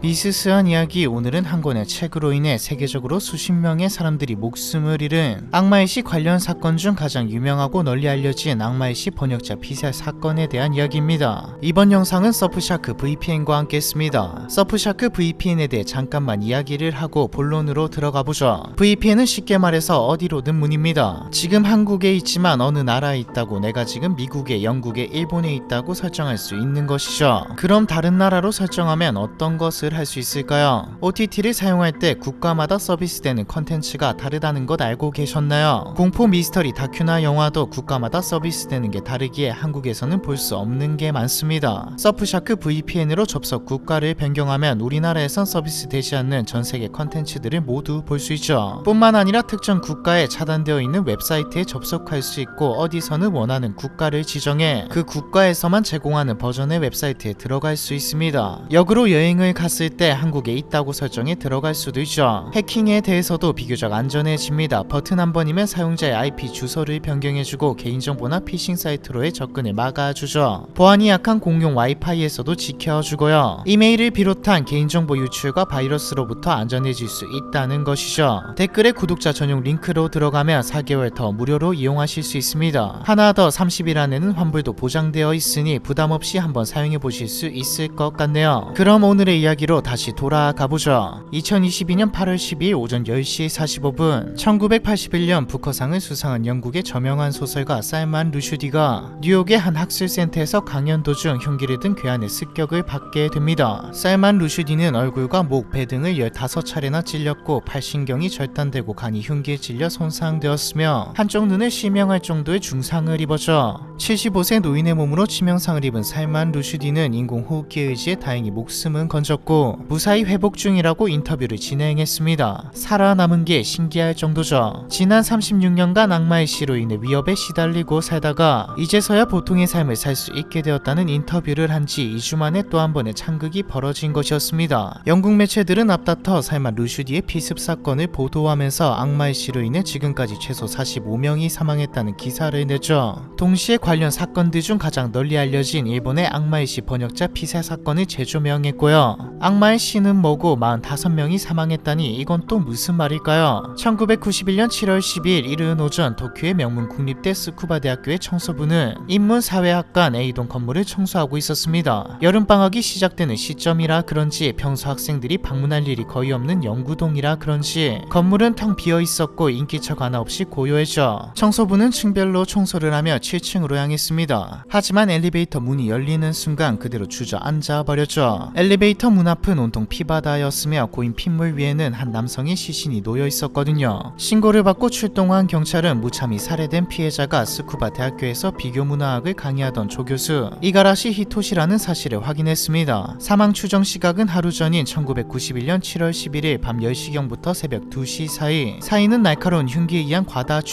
비스스한 이야기. 오늘은 한 권의 책으로 인해 세계적으로 수십 명의 사람들이 목숨을 잃은 악마의 시 관련 사건 중 가장 유명하고 널리 알려진 악마의 시 번역자 피살 사건에 대한 이야기입니다. 이번 영상은 서프샤크 VPN과 함께 했습니다. 서프샤크 VPN에 대해 잠깐만 이야기를 하고 본론으로 들어가보죠. VPN은 쉽게 말해서 어디로든 문입니다. 지금 한국에 있지만 어느 나라에 있다고 내가 지금 미국에, 영국에, 일본에 있다고 설정할 수 있는 것이죠. 그럼 다른 나라로 설정하면 어떤 것을 할 수 있을까요? OTT를 사용할 때 국가마다 서비스되는 컨텐츠가 다르다는 것 알고 계셨나요? 공포 미스터리 다큐나 영화도 국가마다 서비스되는 게 다르기에 한국에서는 볼 수 없는 게 많습니다. 서프샤크 VPN으로 접속 국가를 변경하면 우리나라에선 서비스되지 않는 전세계 컨텐츠들을 모두 볼 수 있죠. 뿐만 아니라 특정 국가에 차단되어 있는 웹사이트에 접속할 수 있고, 어디서는 원하는 국가를 지정해 그 국가에서만 제공하는 버전의 웹사이트에 들어갈 수 있습니다. 역으로 여행을 갔을 때 한국에 있다고 설정해 들어갈 수도 있죠. 해킹에 대해서도 비교적 안전해집니다. 버튼 한 번이면 사용자의 IP 주소를 변경해주고 개인정보나 피싱 사이트로의 접근을 막아주죠. 보안이 약한 공용 와이파이에서도 지켜주고요. 이메일을 비롯한 개인정보 유출과 바이러스로부터 안전해질 수 있다는 것이죠. 댓글에 구독자 전용 링크로 들어가면 4개월 더 무료로 이용하실 수 있습니다. 하나 더 30일 안에는 환불도 보장되어 있으니 부담없이 한번 사용해보실 수 있을 것 같네요. 그럼 오늘의 이야기로 다시 돌아가보죠. 2022년 8월 12일 오전 10시 45분 1981년 부커상을 수상한 영국의 저명한 소설가 살만 루슈디가 뉴욕의 한 학술센터에서 강연 도중 흉기를 든 괴한의 습격을 받게 됩니다. 살만 루슈디는 얼굴과 목, 배 등을 15차례나 찔렸고 팔신경이 절단되고 간이 흉기에 찔려 손상되었으며 한쪽 눈을 실명할 정도의 중상을 입었죠. 75세 노인의 몸으로 치명상을 입은 살만 루슈디는 인공호흡기에 의지해 다행히 목숨은 건졌고 무사히 회복 중이라고 인터뷰를 진행했습니다. 살아남은 게 신기할 정도죠. 지난 36년간 악마의 시로 인해 위협에 시달리고 살다가 이제서야 보통의 삶을 살 수 있게 되었다는 인터뷰를 한 지 2주 만에 또 한 번의 창극이 벌어진 것이었습니다. 영국 매체들은 앞다퉈 살만 루슈디의 피습 사건을 보도하면서 악마의 시로 인해 지금까지 최소 45명이 사망했다는 기사를 냈죠. 동시에 관련 사건들 중 가장 널리 알려진 일본의 악마의 시 번역자 피살 사건을 재조명했고요. 악마의 시는 뭐고 45명이 사망했다니 이건 또 무슨 말일까요? 1991년 7월 12일 이른 오전 도쿄의 명문 국립대 스쿠바 대학교의 청소부는 인문사회학관 A동 건물을 청소하고 있었습니다. 여름방학이 시작되는 시점이라 그런지 평소 학생들이 방문할 일이 거의 없는 연구동이라 그런지 건물은 텅 비어 있었고 인기척 하나 없이 고요했죠. 청소부는 층별로 청소를 하며 7층으로 향했습니다. 하지만 엘리베이터 문이 열리는 순간 그대로 주저앉아 버렸죠. 엘리베이터 문 앞은 온통 피바다였으며 고인 핏물 위에는 한 남성의 시신이 놓여 있었거든요. 신고를 받고 출동한 경찰은 무참히 살해된 피해자가 스쿠바 대학교에서 비교문화학을 강의하던 조교수 이가라시 히토시라는 사실을 확인했습니다. 사망 추정 시각은 하루 전인 1991년 7월 11일 밤 10시경부터 새벽 2시 사이. 사인은 날카로운 흉기에 의한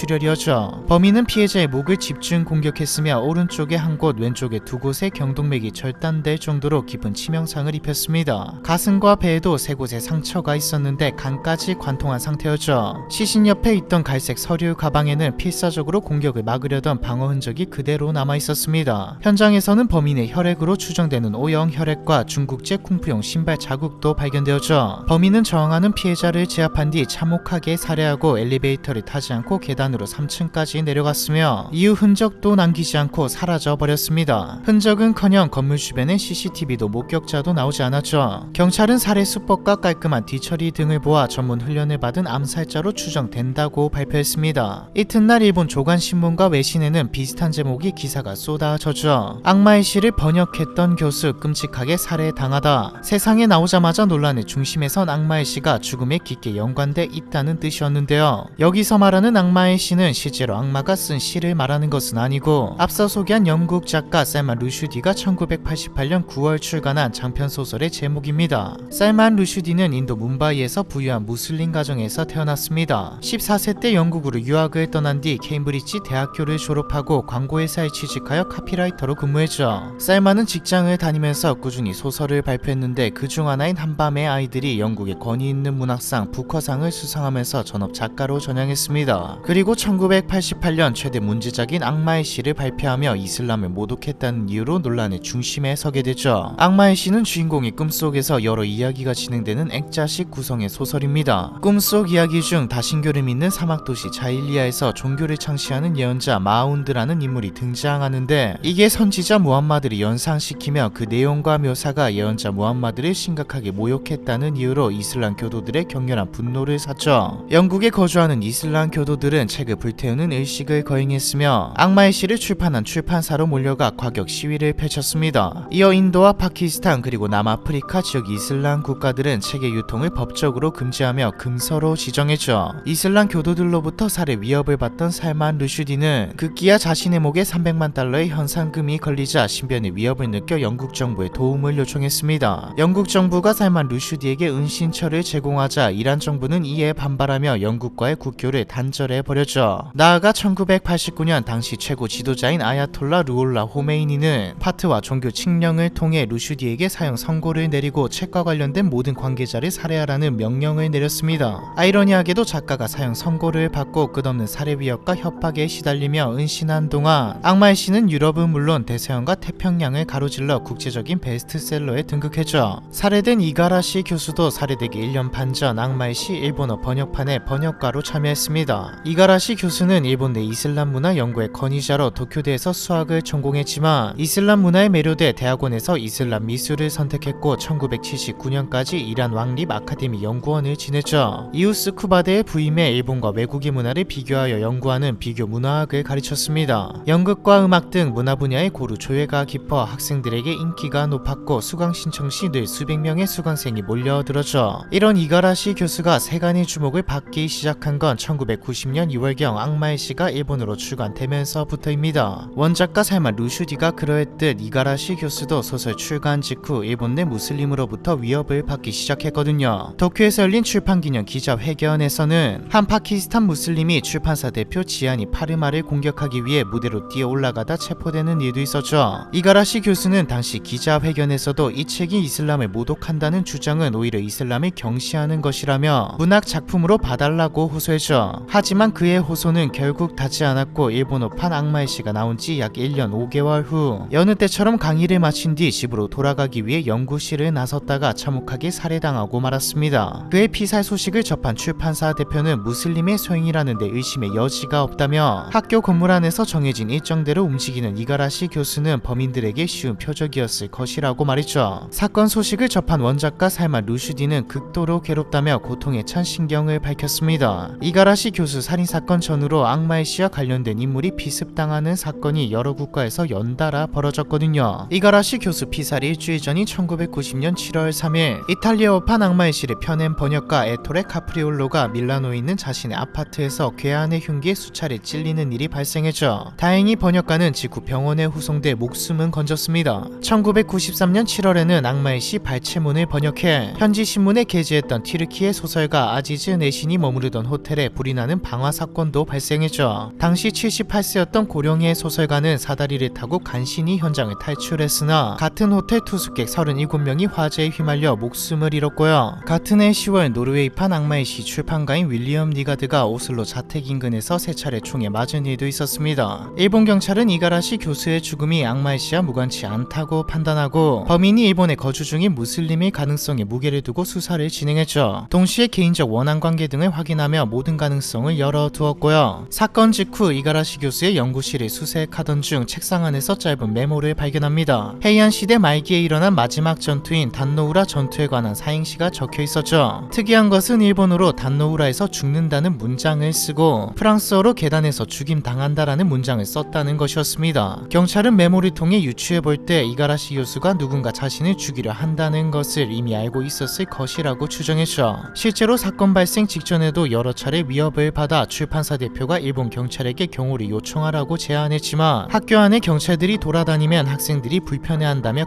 과다출혈이었죠. 범인은 피해자의 목을 집중 공격했으며 오른쪽에 한 곳, 왼쪽에 두 곳의 경동맥이 절단될 정도로 깊은 치명상을 입혔습니다. 가슴과 배에도 세 곳에 상처가 있었는데 간까지 관통한 상태였죠. 시신 옆에 있던 갈색 서류 가방에는 필사적으로 공격을 막으려던 방어 흔적이 그대로 남아있었습니다. 현장에서는 범인의 혈액으로 추정되는 O형 혈액과 중국제 쿵푸용 신발 자국도 발견되었죠. 범인은 저항하는 피해자를 제압한 뒤 참혹하게 살해하고 엘리베이터를 타지 않고 계단으로 3층까지 내려갔으며 이후 흔적도 남기지 않고 사라져 버렸습니다. 흔적은커녕 건물 주변엔 CCTV도 목격자도 나오지 않았죠. 경찰은 살해 수법과 깔끔한 뒤처리 등을 보아 전문 훈련을 받은 암살자로 추정된다고 발표했습니다. 이튿날 일본 조간신문과 외신에는 비슷한 제목의 기사가 쏟아졌죠. 악마의 시를 번역했던 교수 끔찍하게 살해당하다. 세상에 나오자마자 논란의 중심에 선 악마의 시가 죽음에 깊게 연관돼 있다는 뜻이었는데요. 여기서 말하는 악마의 시는 실제로 악마가 쓴 시를 말하는 것은 아니고 앞서 소개한 영국 작가 살만 루슈디가 1988년 9월 출간한 장편소설의 제목입니다. 살만 루슈디는 인도 뭄바이에서 부유한 무슬림 가정에서 태어났습니다. 14세 때 영국으로 유학을 떠난 뒤 케임브리지 대학교를 졸업하고 광고회사에 취직하여 카피라이터로 근무했죠. 살만은 직장을 다니면서 꾸준히 소설을 발표했는데 그중 하나인 한밤의 아이들이 영국의 권위 있는 문학상 부커상을 수상하면서 전업 작가로 전향했습니다. 그리고 1988년 최대 문제작인 악마의 시를 발표하며 이슬람을 모독했다는 이유로 논란의 중심에 서게 되죠. 악마의 씨는 주인공이 꿈속에서 여러 이야기가 진행되는 액자식 구성의 소설입니다. 꿈속 이야기 중 다신교를 믿는 사막도시 자일리아에서 종교를 창시하는 예언자 마운드라는 인물이 등장하는데, 이게 선지자 무함마드를 연상시키며 그 내용과 묘사가 예언자 무함마드를 심각하게 모욕했다는 이유로 이슬람 교도들의 격렬한 분노를 샀죠. 영국에 거주하는 이슬람 교도들은 책을 불태우는 의식을 거행했으며 악마의 씨를 출판한 출판사로 몰려가 과격 시위를 펼쳤습니다. 이어 인도와 파키스탄 그리고 남아프리카 지역 이슬람 국가들은 책의 유통을 법적으로 금지하며 금서로 지정했죠. 이슬람 교도들로부터 살해 위협을 받던 살만 루슈디는 급기야 자신의 목에 300만 달러의 현상금이 걸리자 신변의 위협을 느껴 영국 정부에 도움을 요청했습니다. 영국 정부가 살만 루슈디에게 은신처를 제공하자 이란 정부는 이에 반발하며 영국과의 국교를 단절해버렸죠. 나아가 1989년 당시 최고 지도자인 아야톨라 루올라 호메이니는 파트와 종교 칙령을 통해 루슈디에게 사형 선고를 내리고 책과 관련된 모든 관계자를 살해하라는 명령을 내렸습니다. 아이러니하게도 작가가 사형 선고를 받고 끝없는 살해 위협과 협박에 시달리며 은신한 동안 악마의 씨는 유럽은 물론 대서양과 태평양을 가로질러 국제적인 베스트셀러에 등극했죠. 살해된 이가라시 교수도 살해되기 1년 반 전 악마의 씨 일본어 번역판에 번역가로 참여했습니다. 이가라시 교수는 일본 내 이슬람 문화 연구의 권위자로 도쿄대에서 수학을 전공했지만 이슬람 문화에 매료돼 대학원에서 이슬람 미술을 선택했고 1979년까지 이란 왕립 아카데미 연구원을 지냈죠. 이우스 쿠바데의 부임해 일본과 외국의 문화를 비교하여 연구하는 비교 문화학을 가르쳤습니다. 연극과 음악 등 문화 분야의 고루 조예가 깊어 학생들에게 인기가 높았고 수강 신청 시 늘 수백 명의 수강생이 몰려들었죠. 이런 이가라시 교수가 세간의 주목을 받기 시작한 건 1990년 6월경 악마의 씨가 일본으로 출간되면서부터입니다. 원작가 살만 루슈디가 그러했듯 이가라시 교수도 소설 출간 직후 일본 내 무슬림으로부터 위협을 받기 시작했거든요. 도쿄에서 열린 출판기념 기자회견에서는 한 파키스탄 무슬림이 출판사 대표 지아니 파르마를 공격하기 위해 무대로 뛰어 올라가다 체포되는 일도 있었죠. 이가라시 교수는 당시 기자회견에서도 이 책이 이슬람을 모독한다는 주장은 오히려 이슬람을 경시하는 것이라며 문학 작품으로 봐달라고 호소했죠. 하지만 그의 호소는 결국 닿지 않았고 일본어판 악마의 씨가 나온 지 약 1년 5개월 후 여느 때처럼 강의를 마친 뒤 집으로 돌아가기 위해 연구실을 나섰다가 참혹하게 살해당하고 말았습니다. 그의 피살 소식을 접한 출판사 대표는 무슬림의 소행이라는 데 의심의 여지가 없다며 학교 건물 안에서 정해진 일정대로 움직이는 이가라시 교수는 범인들에게 쉬운 표적이었을 것이라고 말했죠. 사건 소식을 접한 원작가 살만 루슈디는 극도로 괴롭다며 고통에 찬 신경을 밝혔습니다. 이가라시 교수 살인사건 전후로 악마의 씨와 관련된 인물이 피습당하는 사건이 여러 국가에서 연달아 벌어졌거든요. 이가라시 교수 피살이 일주일 전인 1990년 7월 3일 이탈리아어판 악마의 씨를 펴낸 번역가 에토레 카프리올로가 밀라노에 있는 자신의 아파트에서 괴한의 흉기에 수차례 찔리는 일이 발생했죠. 다행히 번역가는 직후 병원에 후송돼 목숨은 건졌습니다. 1993년 7월에는 악마의 씨 발췌문을 번역해 현지 신문에 게재했던 튀르키예 소설가 아지즈 네신이 머무르던 호텔에 불이 나는 방화 사건도 발생했죠. 당시 78세였던 고령의 소설가는 사다리를 타고 간신히 현장을 탈출했으나 같은 호텔 투숙객 37명이 화재에 휘말려 목숨을 잃었고요. 같은 해 10월 노르웨이판 악마의 시 출판가인 윌리엄 니가드가 오슬로 자택 인근에서 3차례 총에 맞은 일도 있었습니다. 일본 경찰은 이가라시 교수의 죽음이 악마의 시와 무관치 않다고 판단하고 범인이 일본에 거주 중인 무슬림일 가능성에 무게를 두고 수사를 진행했죠. 동시에 개인적 원한 관계 등을 확인하며 모든 가능성을 열어두었고요. 사건 직후 이가라시 교수의 연구실을 수색하던 중 책상 안에서 짧은 메모를 발견합니다. 헤이안 시대 말기에 일어난 마지막 전투인 단노우라 전투에 관한 사행시가 적혀 있었죠. 특이한 것은 일본어로 단노우라에서 죽는다는 문장을 쓰고 프랑스어로 계단에서 죽임 당한다라는 문장을 썼다는 것이었습니다. 경찰은 메모를 통해 유추해볼 때 이가라시 교수가 누군가 자신을 죽이려 한다는 것을 이미 알고 있었을 것이라고 추정했죠. 실제로 사건 발생 직전에도 여러 차례 위협을 받아 출판사 대표가 일본 경찰에게 경호를 요청하라고 제안했지만 학교 안에 경찰들이 돌아다니면 학생들이 불편해한다며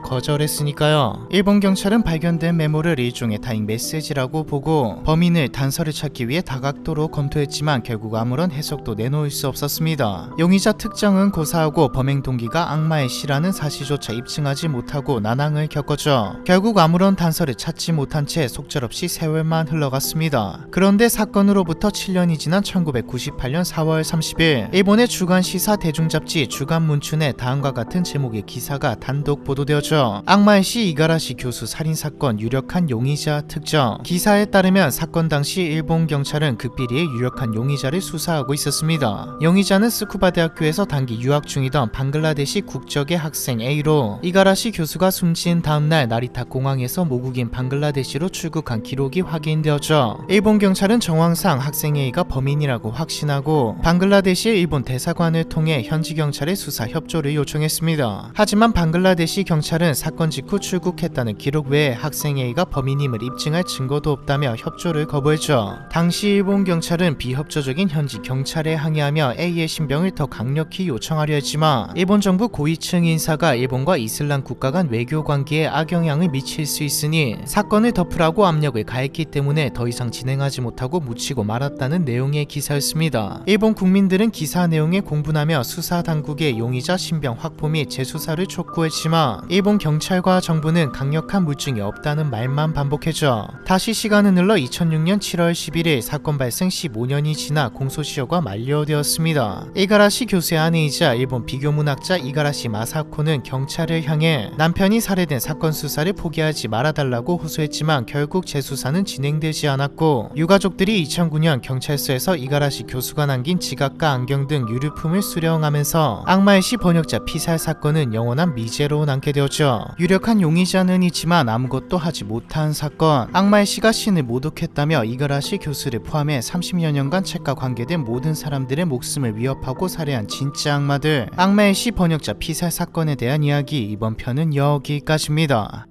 거절했으니까요. 일본 경찰은 발견된 메모를 일종의 다잉 메시지라고 보고 범인을 단서를 찾기 위해 다각도로 검토했지만 결국 아무런 해석도 내놓을 수 없었습니다. 용의자 특정은 고사하고 범행 동기가 악마의 시라는 사실조차 입증하지 못하고 난항을 겪었죠. 결국 아무런 단서를 찾지 못한 채 속절없이 세월만 흘러갔습니다. 그런데 사건으로부터 7년이 지난 1998년 4월 30일 일본의 주간 시사 대중 중잡지 주간문춘에 다음과 같은 제목의 기사가 단독 보도되었죠. 악마의씨 이가라시 교수 살인사건 유력한 용의자 특정. 기사에 따르면 사건 당시 일본 경찰은 극비리의 유력한 용의자를 수사하고 있었습니다. 용의자는 스쿠바 대학교에서 단기 유학 중이던 방글라데시 국적의 학생 A로 이가라시 교수가 숨진 다음날 나리타 공항에서 모국인 방글라데시로 출국한 기록이 확인되었죠. 일본 경찰은 정황상 학생 A가 범인이라고 확신하고 방글라데시의 일본 대사관을 통해 현지 경찰의 수사 협조를 요청했습니다. 하지만 방글라데시 경찰은 사건 직후 출국했다는 기록 외에 학생 A가 범인임을 입증할 증거도 없다며 협조를 거부했죠. 당시 일본 경찰은 비협조적인 현지 경찰에 항의하며 A의 신병을 더 강력히 요청하려 했지만 일본 정부 고위층 인사가 일본과 이슬람 국가 간 외교 관계에 악영향을 미칠 수 있으니 사건을 덮으라고 압력을 가했기 때문에 더 이상 진행하지 못하고 묻히고 말았다는 내용의 기사였습니다. 일본 국민들은 기사 내용에 공분하며 수사 당국의 용의자 신병 확보 및 재수사를 촉구했지만 일본 경찰과 정부는 강력한 물증이 없다는 말만 반복했죠. 다시 시간은 흘러 2006년 7월 11일 사건 발생 15년이 지나 공소시효가 만료되었습니다. 이가라시 교수의 아내이자 일본 비교문학자 이가라시 마사코는 경찰을 향해 남편이 살해된 사건 수사를 포기하지 말아달라고 호소했지만 결국 재수사는 진행되지 않았고 유가족들이 2009년 경찰서에서 이가라시 교수가 남긴 지갑과 안경 등 유류품을 수령하면서 악마의씨 번역자 피살 사건은 영원한 미제로 남게 되었죠. 유력한 용의자는 있지만 아무것도 하지 못한 사건. 악마의씨가 신을 모독했다며 이가라시 교수를 포함해 30여 년간 책과 관계된 모든 사람들의 목숨을 위협하고 살해한 진짜 악마들. 악마의씨 번역자 피살 사건에 대한 이야기, 이번 편은 여기까지입니다.